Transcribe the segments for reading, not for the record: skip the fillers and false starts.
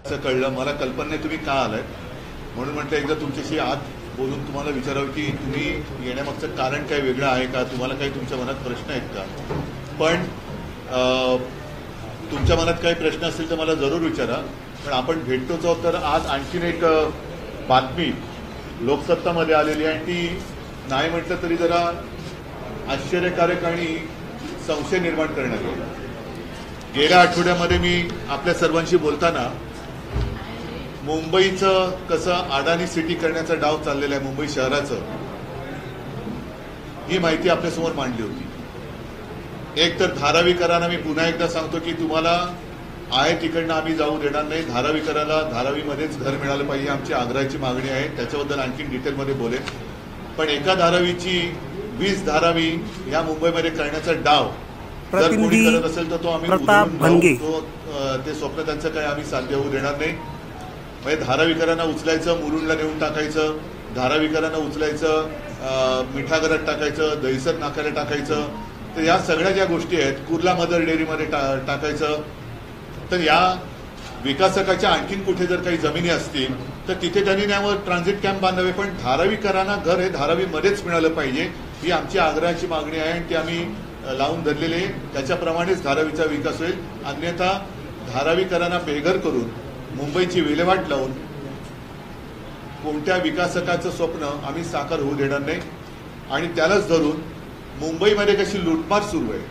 असं कळलं, मला कल्पना नाही तुम्ही का आलाय, म्हणून म्हटलं एकदा तुमच्याशी आत बोलून तुम्हाला विचारावं की तुम्ही येण्यामागचं कारण काय वेगळं आहे का, तुम्हाला काही तुमच्या मनात प्रश्न आहेत का. पण तुमच्या मनात काही प्रश्न असतील तर मला जरूर विचारा. पण आपण भेटतोच आहोत तर आज आणखीन एक बातमी लोकसत्तामध्ये आलेली आहे आणि ती नाही म्हटलं तरी जरा आश्चर्यकारक आणि संशय निर्माण करणारी आहे. गेल्या आठवड्यामध्ये मी आपल्या सर्वांशी बोलताना मुंबईचं कसं अडाणी सिटी करण्याचा डाव चाललेला आहे, मुंबई शहराचं, ही माहिती आपल्यासमोर मांडली होती. एक तर धारावीकरांना मी पुन्हा एकदा सांगतो की तुम्हाला आहे तिकडनं आम्ही जाऊ देणार नाही. धारावीकराला धारावीमध्येच घर मिळालं पाहिजे, आमची आग्रहाची मागणी आहे. त्याच्याबद्दल आणखी डिटेलमध्ये बोलेन. पण एका धारावीची 20 धारावी या मुंबईमध्ये करण्याचा डाव जर कोणी करत असेल तर तो आम्ही ते स्वप्न त्यांचं काय आम्ही साध्य होऊ देणार नाही. म्हणजे धारावीकरांना उचलायचं, मुलुंडला नेऊन टाकायचं, धारावीकरांना उचलायचं, मिठागरात टाकायचं, दहिसर नाक्याला टाकायचं, तर या सगळ्या ज्या गोष्टी आहेत, कुर्ला मदर डेअरीमध्ये टाकायचं. तर या विकासकाच्या आणखीन कुठे जर काही जमिनी असतील तर तिथे त्यांनी त्यावर ट्रान्झिट कॅम्प बांधावे. पण धारावीकरांना घर हे धारावीमध्येच मिळालं पाहिजे, ही आमची आग्रहाची मागणी आहे आणि ती आम्ही लावून धरलेली आहे. त्याच्याप्रमाणेच धारावीचा विकास होईल. अन्यथा धारावीकरांना बेघर करून मुंबईची विल्हेवाट लावून कोणत्या विकासकाचं स्वप्न आम्ही साकार होऊ देणार नाही. आणि त्यालाच धरून मुंबईमध्ये कशी लूटमार सुरू आहे.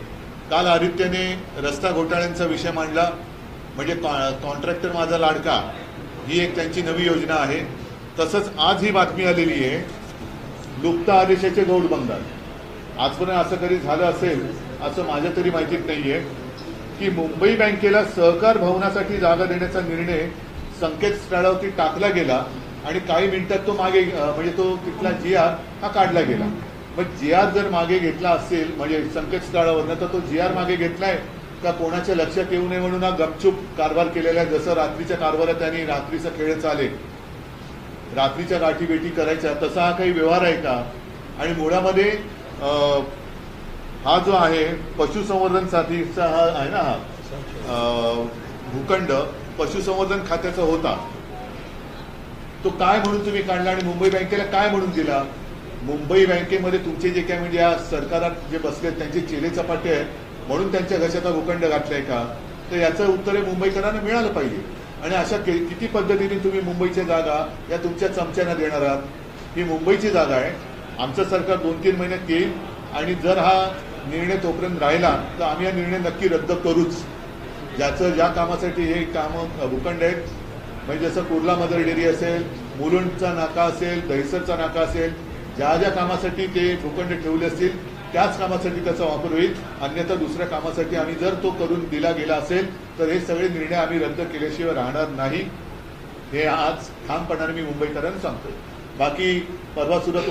काल आदित्यने रस्ता घोटाळ्यांचा विषय मांडला, म्हणजे कॉन्ट्रॅक्टर माझा लाडका, ही एक त्यांची नवी योजना आहे. तसंच आज ही बातमी आलेली आहे, लुप्त आदेशाचे गौड बंगाल. आजपर्यंत असं कधी झालं असेल असं माझ्या तरी माहितीत नाहीये की मुंबई बँकेला सहकार भवनासाठी जागा देण्याचा निर्णय संकेतस्थळावरती टाकला गेला आणि काही मिनिटात तो मागे म्हणजे तो तिथला GR हा काढला गेला. मग GR जर मागे घेतला असेल म्हणजे संकेतस्थळावरनं, तर तो GR मागे घेतलाय का कोणाच्या लक्षात येऊ नये म्हणून हा गपचूप कारभार केलेला आहे. जसं रात्रीच्या कारभारात त्यांनी रात्रीचा खेळ चाले, रात्रीच्या गाठीभेटी करायच्या, तसा हा काही व्यवहार आहे का. आणि मुळामध्ये हा जो आहे पशुसंवर्धन साठीचा हा आहे ना, हा भूखंड पशुसंवर्धन खात्याचा होता, तो काय म्हणून तुम्ही काढला आणि मुंबई बँकेला काय म्हणून दिला. मुंबई बँकेमध्ये तुमचे जे काय म्हणजे या सरकारात जे बसले त्यांचे चेले चपाटे आहेत म्हणून त्यांच्या घशाचा भूखंड घातलाय का, तर याचं उत्तर हे मुंबईकरांना मिळालं पाहिजे. आणि अशा किती पद्धतीने तुम्ही मुंबईच्या जागा या तुमच्या चमच्यांना देणार आहात. ही मुंबईची जागा आहे, आमचं सरकार 2-3 महिन्यात येईल आणि जर हा निर्णय तोपर्यंत राहिला तर आम्ही हा निर्णय नक्की रद्द करूच. ज्या कामासाठी हे कामं भूखंड आहेत, म्हणजे जसं कुर्ला मदर डेअरी असेल, मुलुंडचा नाका असेल, दहिसरचा नाका असेल, ज्या ज्या कामासाठी ते भूखंड ठेवले असतील त्याच कामासाठी त्याचा वापर होईल. अन्यथा दुसऱ्या कामासाठी आम्ही जर तो करून दिला गेला असेल तर हे सगळे निर्णय आम्ही रद्द केल्याशिवाय राहणार नाही. हे आज ठामपणाने मी मुंबईकरांना सांगतो. बाकी परवा सुद्धा